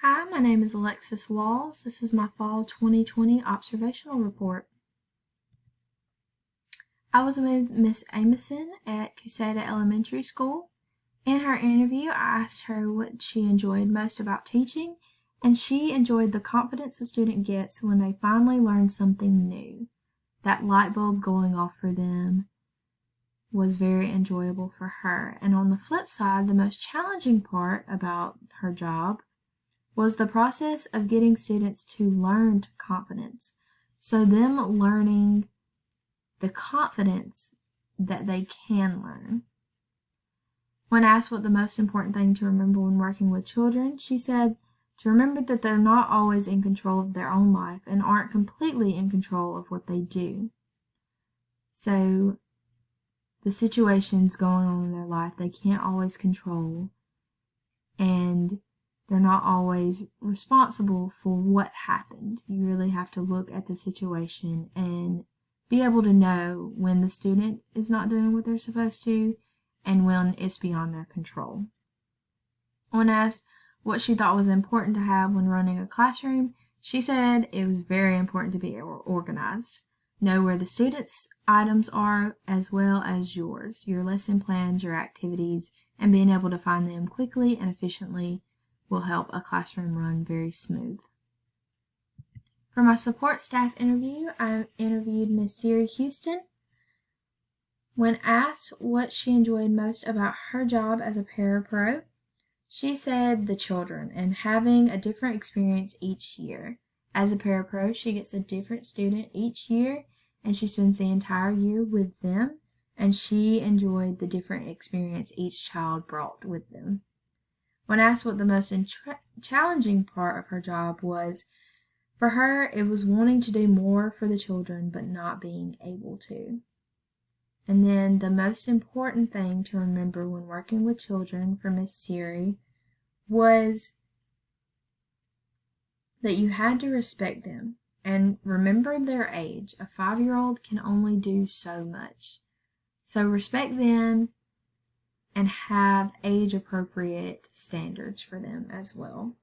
Hi, my name is Alexis Walls. This is my Fall 2020 Observational Report. I was with Miss Amison at Cuseta Elementary School. In her interview, I asked her what she enjoyed most about teaching, and she enjoyed the confidence a student gets when they finally learn something new. That light bulb going off for them was very enjoyable for her. And on the flip side, the most challenging part about her job was the process of getting students to learn confidence. So them learning the confidence that they can learn. When asked what the most important thing to remember when working with children, she said to remember that they're not always in control of their own life and aren't completely in control of what they do. So the situations going on in their life they can't always control, and they're not always responsible for what happened. You really have to look at the situation and be able to know when the student is not doing what they're supposed to and when it's beyond their control. When asked what she thought was important to have when running a classroom, she said it was very important to be organized. Know where the students' items are as well as yours, your lesson plans, your activities, and being able to find them quickly and efficiently will help a classroom run very smooth. For my support staff interview, I interviewed Miss Siri Houston. When asked what she enjoyed most about her job as a parapro, she said the children and having a different experience each year. As a parapro, she gets a different student each year, and she spends the entire year with them, and she enjoyed the different experience each child brought with them. When asked what the most challenging part of her job was, for her it was wanting to do more for the children but not being able to. And then the most important thing to remember when working with children for Miss Siri was that you had to respect them and remember their age. A 5-year-old can only do so much. So respect them and have age-appropriate standards for them as well.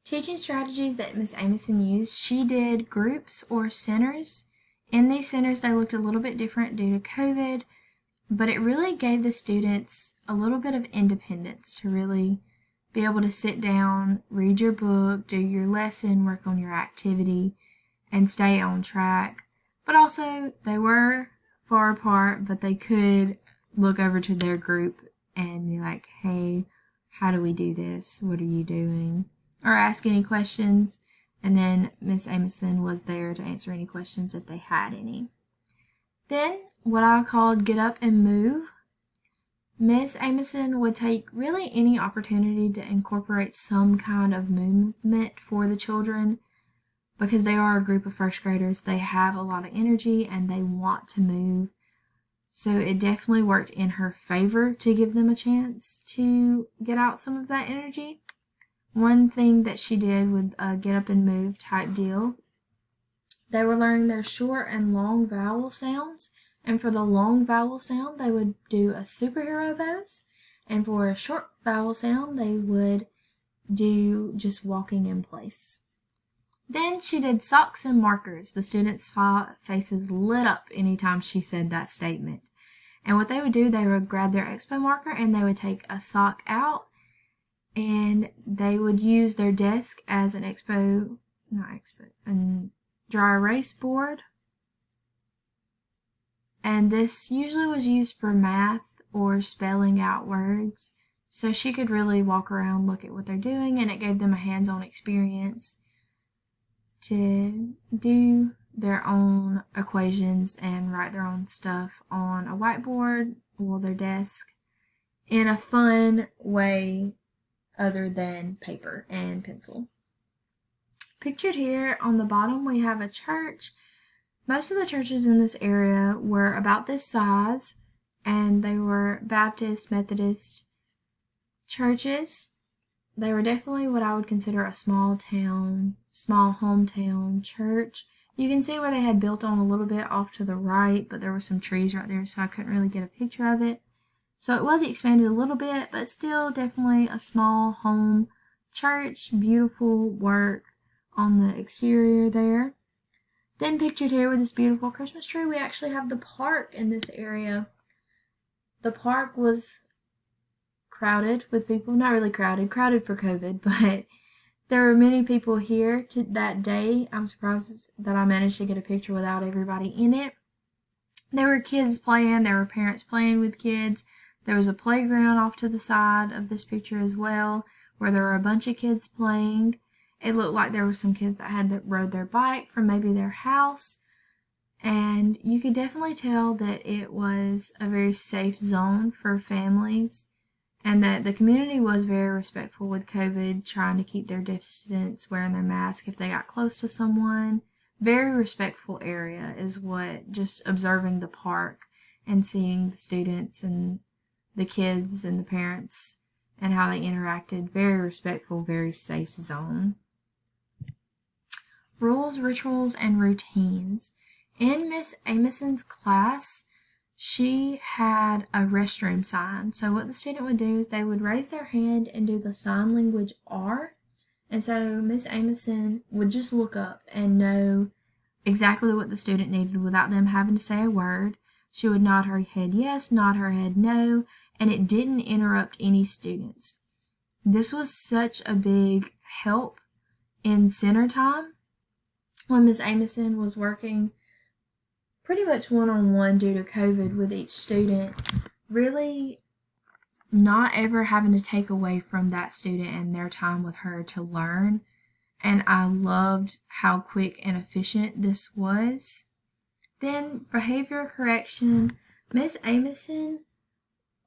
Teaching strategies that Miss Amison used, she did groups or centers. In these centers, they looked a little bit different due to COVID, but it really gave the students a little bit of independence to really be able to sit down, read your book, do your lesson, work on your activity, and stay on track. But also, they were far apart, but they could look over to their group and be like, hey, how do we do this? What are you doing? Or ask any questions, and then Miss Amison was there to answer any questions if they had any. Then, what I called Get Up and Move. Miss Amison would take really any opportunity to incorporate some kind of movement for the children. Because they are a group of first graders, they have a lot of energy and they want to move. So it definitely worked in her favor to give them a chance to get out some of that energy. One thing that she did with a get up and move type deal, they were learning their short and long vowel sounds. And for the long vowel sound, they would do a superhero pose. And for a short vowel sound, they would do just walking in place. Then she did socks and markers. The students' faces lit up anytime she said that statement. And what they would do, they would grab their expo marker and they would take a sock out and they would use their desk as an dry erase board. And this usually was used for math or spelling out words. So she could really walk around, look at what they're doing, and it gave them a hands-on experience to do their own equations and write their own stuff on a whiteboard or their desk in a fun way other than paper and pencil. Pictured here on the bottom we have a church. Most of the churches in this area were about this size, and they were Baptist, Methodist churches. They were definitely what I would consider a small hometown church. You can see where they had built on a little bit off to the right, but there were some trees right there, so I couldn't really get a picture of it. So it was expanded a little bit, but still definitely a small home church. Beautiful work on the exterior there. Then pictured here with this beautiful Christmas tree, we actually have the park in this area. The park was crowded with people, not really crowded for COVID, but there were many people here that day. I'm surprised that I managed to get a picture without everybody in it. There were kids playing, there were parents playing with kids. There was a playground off to the side of this picture as well, where there were a bunch of kids playing. It looked like there were some kids that rode their bike from maybe their house. And you could definitely tell that it was a very safe zone for families, and that the community was very respectful with COVID, trying to keep their distance, wearing their mask if they got close to someone. Very respectful area is what, just observing the park and seeing the students and the kids and the parents and how they interacted. Very respectful, very safe zone. Rules, rituals, and routines. In Miss Amison's class, she had a restroom sign. So what the student would do is they would raise their hand and do the sign language R. And so Miss Amison would just look up and know exactly what the student needed without them having to say a word. She would nod her head yes, nod her head no, and it didn't interrupt any students. This was such a big help in center time when Miss Amison was working pretty much one-on-one due to COVID with each student, really not ever having to take away from that student and their time with her to learn. And I loved how quick and efficient this was. Then behavior correction. Miss Amison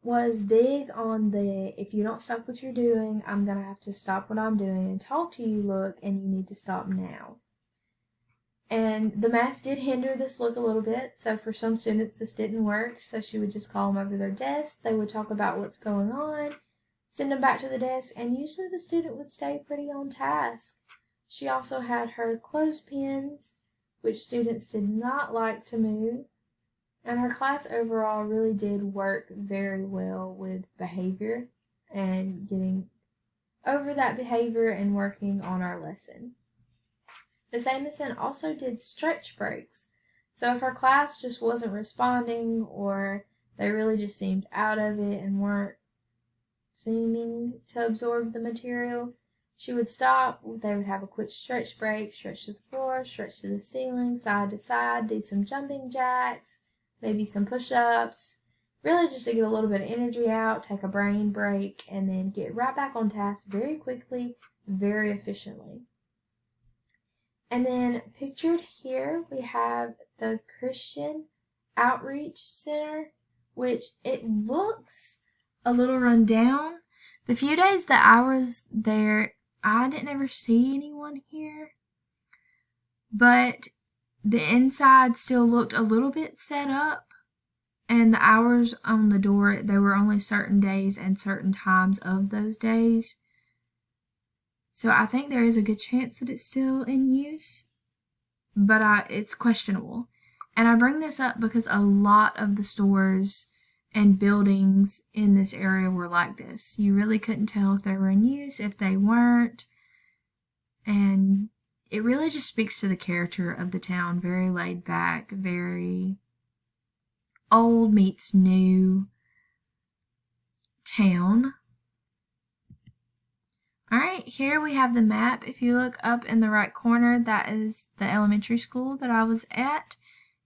was big on the, if you don't stop what you're doing, I'm going to have to stop what I'm doing and talk to you, look, and you need to stop now. And the mask did hinder this look a little bit, so for some students this didn't work, so she would just call them over their desk, they would talk about what's going on, send them back to the desk, and usually the student would stay pretty on task. She also had her clothespins, which students did not like to move, and her class overall really did work very well with behavior and getting over that behavior and working on our lesson. Miss Amison also did stretch breaks. So if her class just wasn't responding or they really just seemed out of it and weren't seeming to absorb the material, she would stop. They would have a quick stretch break, stretch to the floor, stretch to the ceiling, side to side, do some jumping jacks, maybe some push-ups, really just to get a little bit of energy out, take a brain break, and then get right back on task very quickly, very efficiently. And then pictured here we have the Christian Outreach Center, which it looks a little run down. The few days that I was there, I didn't ever see anyone here, but the inside still looked a little bit set up, and the hours on the door, there were only certain days and certain times of those days. So I think there is a good chance that it's still in use, but it's questionable. And I bring this up because a lot of the stores and buildings in this area were like this. You really couldn't tell if they were in use, if they weren't. And it really just speaks to the character of the town. Very laid back, very old meets new town. Alright, here we have the map. If you look up in the right corner, that is the elementary school that I was at.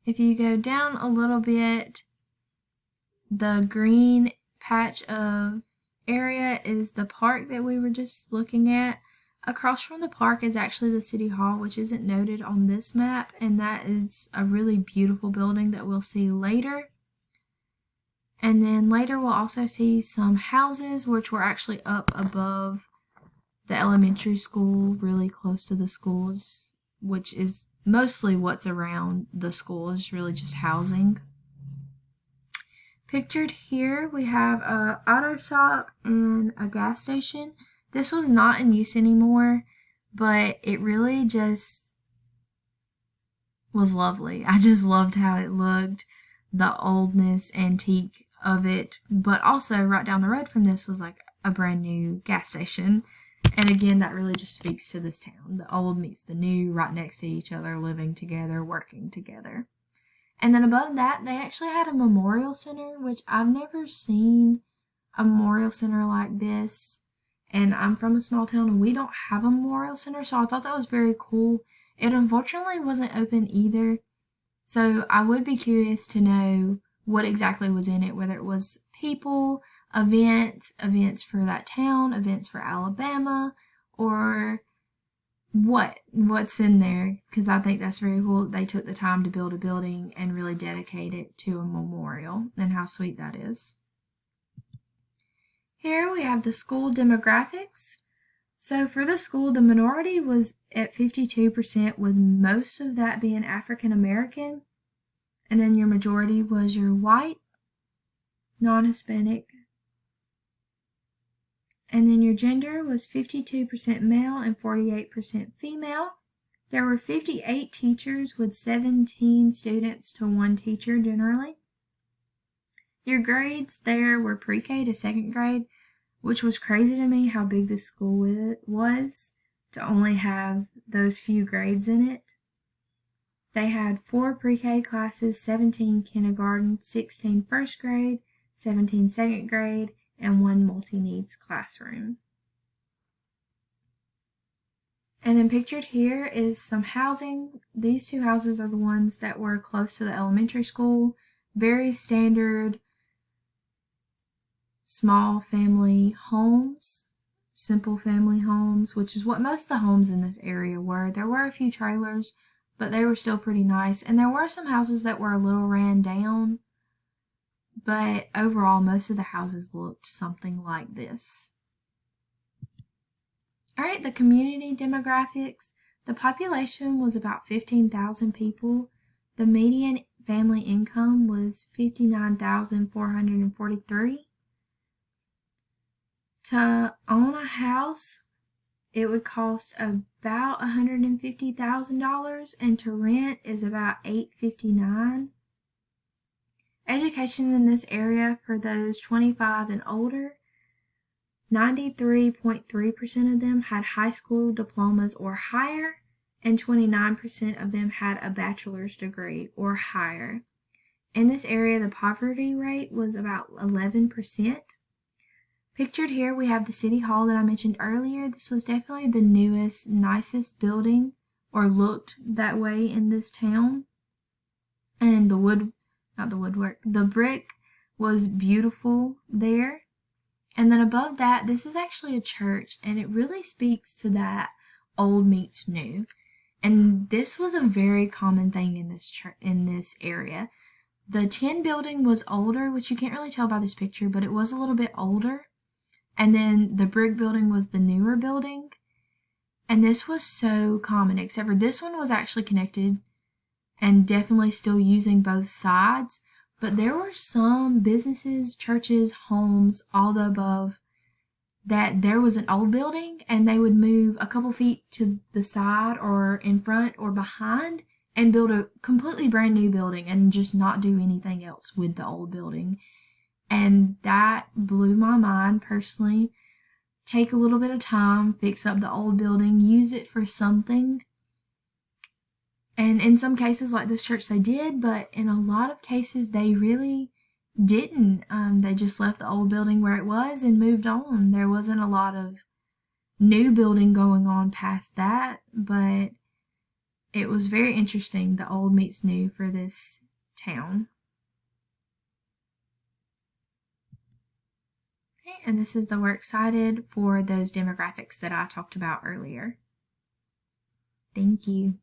If you go down a little bit, the green patch of area is the park that we were just looking at. Across from the park is actually the City Hall, which isn't noted on this map, and that is a really beautiful building that we'll see later. And then later we'll also see some houses, which were actually up above the elementary school, really close to the schools, which is mostly what's around the school, is really just housing. Pictured here we have a auto shop and a gas station. This was not in use anymore, but it really just was lovely. I just loved how it looked, the oldness, antique of it, but also right down the road from this was like a brand new gas station. And again, that really just speaks to this town. The old meets the new, right next to each other, living together, working together. And then above that, they actually had a memorial center, which I've never seen a memorial center like this. And I'm from a small town and we don't have a memorial center, so I thought that was very cool. It unfortunately wasn't open either, so I would be curious to know what exactly was in it, whether it was people, events for that town, events for Alabama, or what's in there, because I think that's very cool that they took the time to build a building and really dedicate it to a memorial, and how sweet that is. Here we have the school demographics. So for the school, the minority was at 52%, with most of that being African American. And then your majority was your white, non-Hispanic. And then your gender was 52% male and 48% female. There were 58 teachers with 17 students to one teacher generally. Your grades there were pre-K to second grade, which was crazy to me how big this school was to only have those few grades in it. They had 4 pre-K classes, 17 kindergarten, 16 first grade, 17 second grade, and 1 multi-needs classroom. And then pictured here is some housing. These 2 houses are the ones that were close to the elementary school. Very standard small family homes, simple family homes, which is what most of the homes in this area were. There were a few trailers, but they were still pretty nice. And there were some houses that were a little ran down, but overall most of the houses looked something like this. All right, the community demographics. The population was about 15,000 people. The median family income was $59,443. To own a house, it would cost about $150,000, and to rent is about $859. Education in this area for those 25 and older, 93.3% of them had high school diplomas or higher, and 29% of them had a bachelor's degree or higher. In this area, the poverty rate was about 11%. Pictured here, we have the City Hall that I mentioned earlier. This was definitely the newest, nicest building, or looked that way in this town. And the brick was beautiful there. And then above that, this is actually a church, and it really speaks to that old meets new. And this was a very common thing in this area. The tin building was older, which you can't really tell by this picture, but it was a little bit older. And then the brick building was the newer building. And this was so common, except for this one was actually connected and definitely still using both sides. But there were some businesses, churches, homes, all the above, that there was an old building and they would move a couple feet to the side or in front or behind and build a completely brand new building and just not do anything else with the old building. And that blew my mind personally. Take a little bit of time, fix up the old building, use it for something. And in some cases, like this church, they did, but in a lot of cases, they really didn't. They just left the old building where it was and moved on. There wasn't a lot of new building going on past that, but it was very interesting, the old meets new for this town. And this is the works cited for those demographics that I talked about earlier. Thank you.